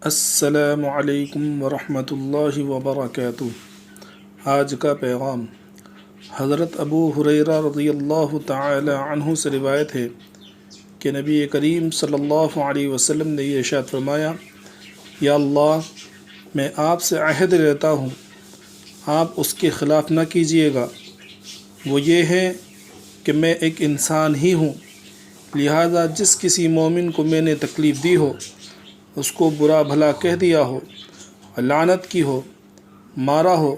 السلام علیکم ورحمۃ اللہ وبرکاتہ۔ آج کا پیغام حضرت ابو ہریرہ رضی اللہ تعالی عنہ سے روایت ہے کہ نبی کریم صلی اللہ علیہ وسلم نے یہ ارشاد فرمایا، یا اللہ، میں آپ سے عہد لیتا ہوں، آپ اس کے خلاف نہ کیجیے گا۔ وہ یہ ہے کہ میں ایک انسان ہی ہوں، لہذا جس کسی مومن کو میں نے تکلیف دی ہو، اس کو برا بھلا کہہ دیا ہو، لعنت کی ہو، مارا ہو،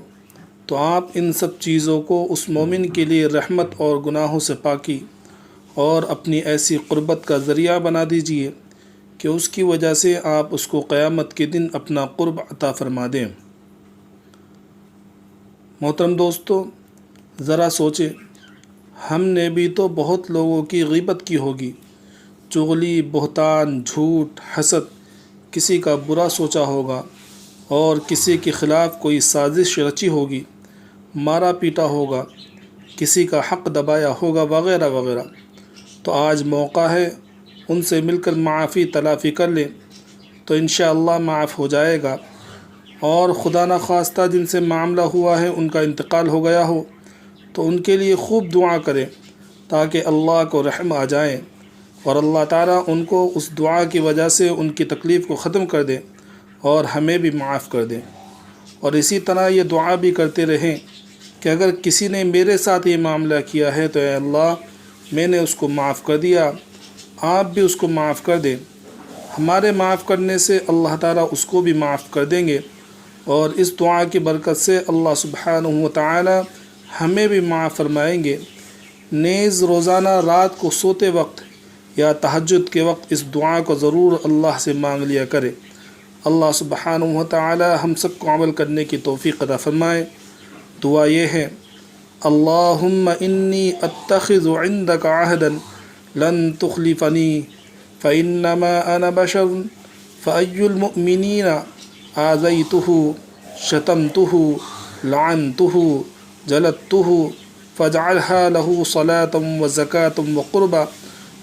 تو آپ ان سب چیزوں کو اس مومن کے لیے رحمت اور گناہوں سے پاکی اور اپنی ایسی قربت کا ذریعہ بنا دیجئے کہ اس کی وجہ سے آپ اس کو قیامت کے دن اپنا قرب عطا فرما دیں۔ محترم دوستو، ذرا سوچیں، ہم نے بھی تو بہت لوگوں کی غیبت کی ہوگی، چغلی، بہتان، جھوٹ، حسد، کسی کا برا سوچا ہوگا اور کسی کے خلاف کوئی سازش رچی ہوگی، مارا پیٹا ہوگا، کسی کا حق دبایا ہوگا، وغیرہ وغیرہ۔ تو آج موقع ہے ان سے مل کر معافی تلافی کر لیں تو انشاءاللہ معاف ہو جائے گا، اور خدا نخواستہ جن سے معاملہ ہوا ہے ان کا انتقال ہو گیا ہو تو ان کے لیے خوب دعا کریں تاکہ اللہ کو رحم آ جائیں اور اللہ تعالیٰ ان کو اس دعا کی وجہ سے ان کی تکلیف کو ختم کر دیں اور ہمیں بھی معاف کر دیں۔ اور اسی طرح یہ دعا بھی کرتے رہیں کہ اگر کسی نے میرے ساتھ یہ معاملہ کیا ہے تو اے اللہ، میں نے اس کو معاف کر دیا، آپ بھی اس کو معاف کر دیں۔ ہمارے معاف کرنے سے اللہ تعالیٰ اس کو بھی معاف کر دیں گے، اور اس دعا کی برکت سے اللہ سبحانہ وتعالی ہمیں بھی معاف فرمائیں گے۔ نیز روزانہ رات کو سوتے وقت یا تہجد کے وقت اس دعا کو ضرور اللہ سے مانگ لیا کرے۔ اللہ سبحانہ وتعالی ہم سب کو عمل کرنے کی توفیق عطا فرمائے۔ دعا یہ ہے، اللہم انی اتخذ عندک عہدا لن تخلفنی فانما انا بشر فای المؤمنین آذیتہ شتمتہ لعنتہ جلدتہ فاجعلها له صلاة وزکاة وقربہ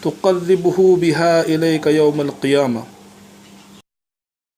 تقربہ بها الیک یوم القیامہ۔